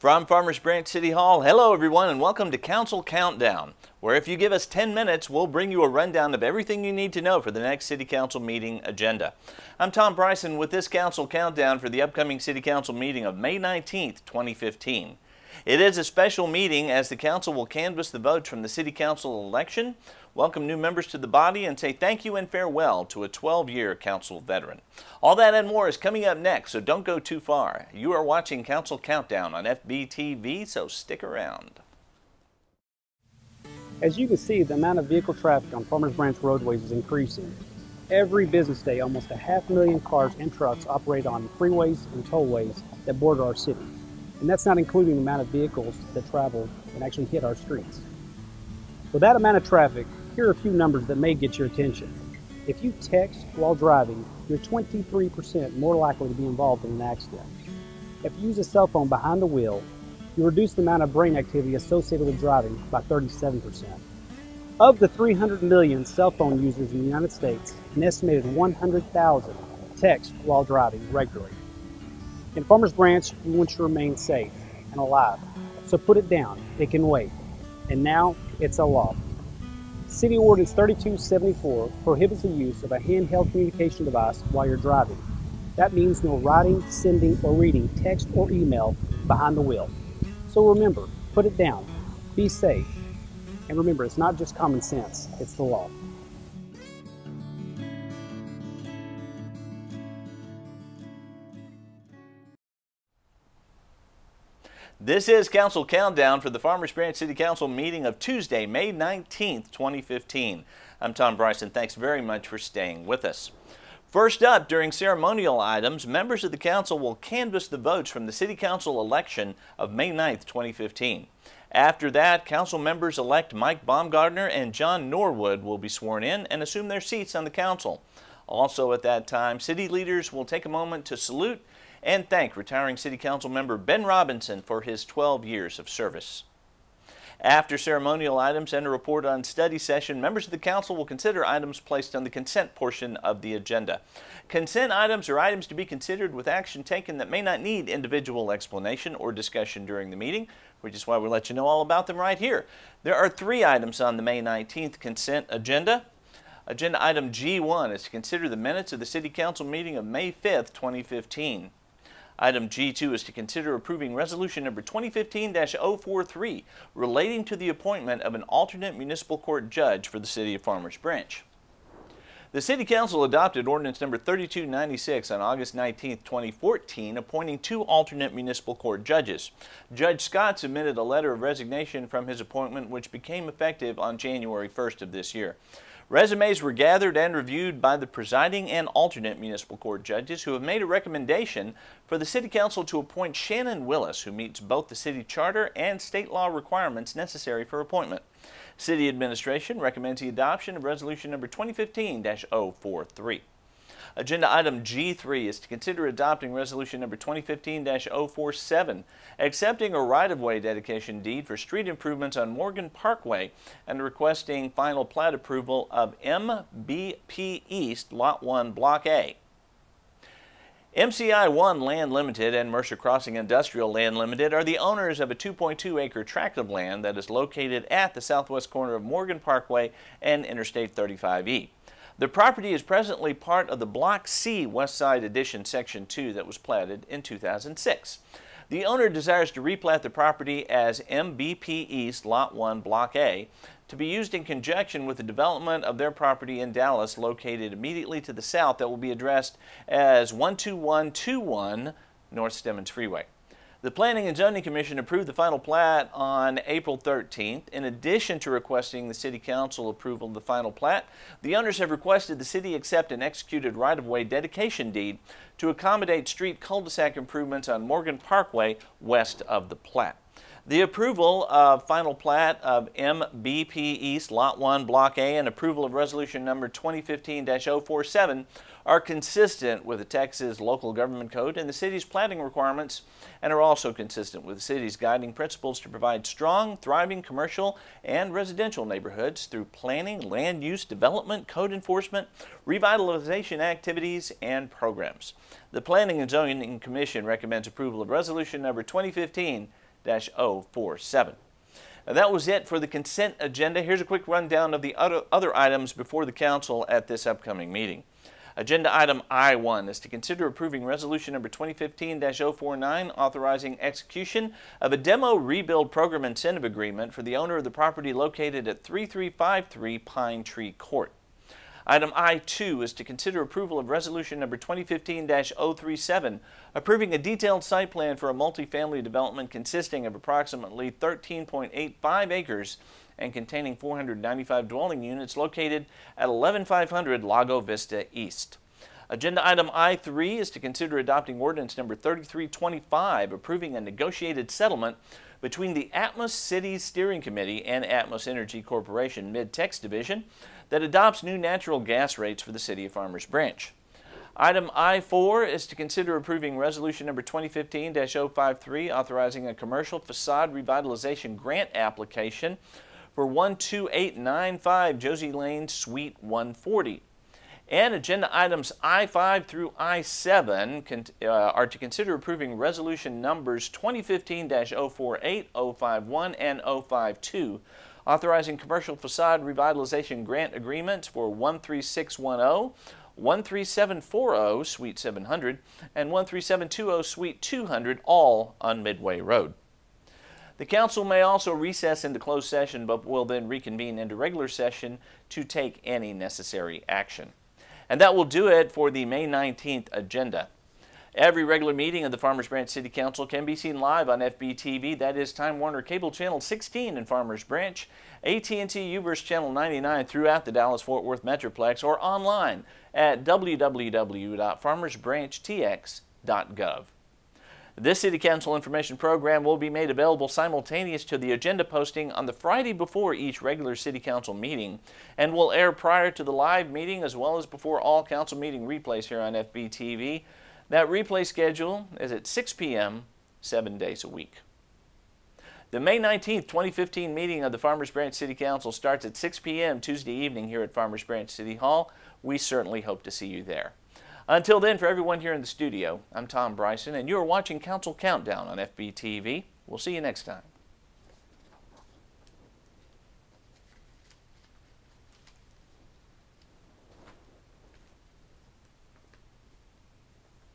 From Farmers Branch City Hall, hello everyone and welcome to Council Countdown, where if you give us 10 minutes, we'll bring you a rundown of everything you need to know for the next City Council meeting agenda. I'm Tom Bryson with this Council Countdown for the upcoming City Council meeting of May 19th, 2015. It is a special meeting as the Council will canvass the votes from the City Council election, welcome new members to the body, and say thank you and farewell to a 12-year Council veteran. All that and more is coming up next, so don't go too far. You are watching Council Countdown on FBTV, so stick around. As you can see, the amount of vehicle traffic on Farmers Branch roadways is increasing. Every business day, almost 500,000 cars and trucks operate on freeways and tollways that border our city. And that's not including the amount of vehicles that travel and actually hit our streets. With that amount of traffic, here are a few numbers that may get your attention. If you text while driving, you're 23% more likely to be involved in an accident. If you use a cell phone behind the wheel, you reduce the amount of brain activity associated with driving by 37%. Of the 300 million cell phone users in the United States, an estimated 100,000 text while driving regularly. In Farmers Branch, we want you to remain safe and alive, so put it down. It can wait. And now, it's a law. City Ordinance 3274 prohibits the use of a handheld communication device while you're driving. That means no writing, sending, or reading text or email behind the wheel. So remember, put it down, be safe, and remember, it's not just common sense, it's the law. This is Council Countdown for the Farmers Branch City Council meeting of Tuesday, May 19th, 2015. I'm Tom Bryson. Thanks very much for staying with us. First up, during ceremonial items, members of the Council will canvass the votes from the City Council election of May 9th, 2015. After that, Council members-elect Mike Baumgartner and John Norwood will be sworn in and assume their seats on the Council. Also at that time, city leaders will take a moment to salute and thank retiring City Council member Ben Robinson for his 12 years of service. After ceremonial items and a report on study session, members of the Council will consider items placed on the consent portion of the agenda. Consent items are items to be considered with action taken that may not need individual explanation or discussion during the meeting, which is why we'll let you know all about them right here. There are 3 items on the May 19th consent agenda. Agenda item G1 is to consider the minutes of the City Council meeting of May 5th, 2015. Item G2 is to consider approving resolution number 2015-043 relating to the appointment of an alternate municipal court judge for the City of Farmers Branch. The City Council adopted ordinance number 3296 on August 19, 2014, appointing 2 alternate municipal court judges. Judge Scott submitted a letter of resignation from his appointment, which became effective on January 1st of this year. Resumes were gathered and reviewed by the presiding and alternate municipal court judges who have made a recommendation for the City Council to appoint Shannon Willis, who meets both the city charter and state law requirements necessary for appointment. City Administration recommends the adoption of resolution number 2015-043. Agenda item G3 is to consider adopting resolution number 2015-047, accepting a right-of-way dedication deed for street improvements on Morgan Parkway and requesting final plat approval of MBP East Lot 1 Block A. MCI 1 Land Limited and Mercer Crossing Industrial Land Limited are the owners of a 2.2-acre tract of land that is located at the southwest corner of Morgan Parkway and Interstate 35E. The property is presently part of the Block C West Side Addition Section 2 that was platted in 2006. The owner desires to replat the property as MBP East Lot 1 Block A to be used in conjunction with the development of their property in Dallas located immediately to the south that will be addressed as 12121 North Stemmons Freeway. The Planning and Zoning Commission approved the final plat on April 13th. In addition to requesting the City Council approval of the final plat, the owners have requested the City accept an executed right-of-way dedication deed to accommodate street cul-de-sac improvements on Morgan Parkway west of the plat. The approval of final plat of MBP East Lot 1 Block A and approval of resolution number 2015-047 are consistent with the Texas Local Government Code and the city's platting requirements, and are also consistent with the city's guiding principles to provide strong, thriving commercial and residential neighborhoods through planning, land use development, code enforcement, revitalization activities, and programs. The Planning and Zoning Commission recommends approval of resolution number 2015-047. 2015-047. Now, that was it for the consent agenda. Here's a quick rundown of the other items before the council at this upcoming meeting. Agenda item I-1 is to consider approving resolution number 2015-049, authorizing execution of a demo rebuild program incentive agreement for the owner of the property located at 3353 Pine Tree Court. Item I-2 is to consider approval of resolution number 2015-037, approving a detailed site plan for a multifamily development consisting of approximately 13.85 acres and containing 495 dwelling units located at 11500 Lago Vista East. Agenda item I-3 is to consider adopting ordinance number 3325, approving a negotiated settlement between the Atmos Cities Steering Committee and Atmos Energy Corporation Mid-Tex Division that adopts new natural gas rates for the city of Farmers Branch. Item I-4 is to consider approving resolution number 2015-053, authorizing a commercial facade revitalization grant application for 12895 Josie Lane, Suite 140. And agenda items I-5 through I-7 are to consider approving resolution numbers 2015-048, 051, and 052, authorizing commercial facade revitalization grant agreements for 13610, 13740 Suite 700, and 13720 Suite 200, all on Midway Road. The council may also recess into closed session, but will then reconvene into regular session to take any necessary action. And that will do it for the May 19th agenda. Every regular meeting of the Farmers Branch City Council can be seen live on FBTV. That is Time Warner Cable Channel 16 in Farmers Branch, AT&T U-verse Channel 99 throughout the Dallas-Fort Worth Metroplex, or online at www.farmersbranchtx.gov. This City Council information program will be made available simultaneous to the agenda posting on the Friday before each regular City Council meeting and will air prior to the live meeting as well as before all council meeting replays here on FBTV. That replay schedule is at 6 p.m. 7 days a week. The May 19th, 2015 meeting of the Farmers Branch City Council starts at 6 p.m. Tuesday evening here at Farmers Branch City Hall. We certainly hope to see you there. Until then, for everyone here in the studio, I'm Tom Bryson, and you are watching Council Countdown on FBTV. We'll see you next time.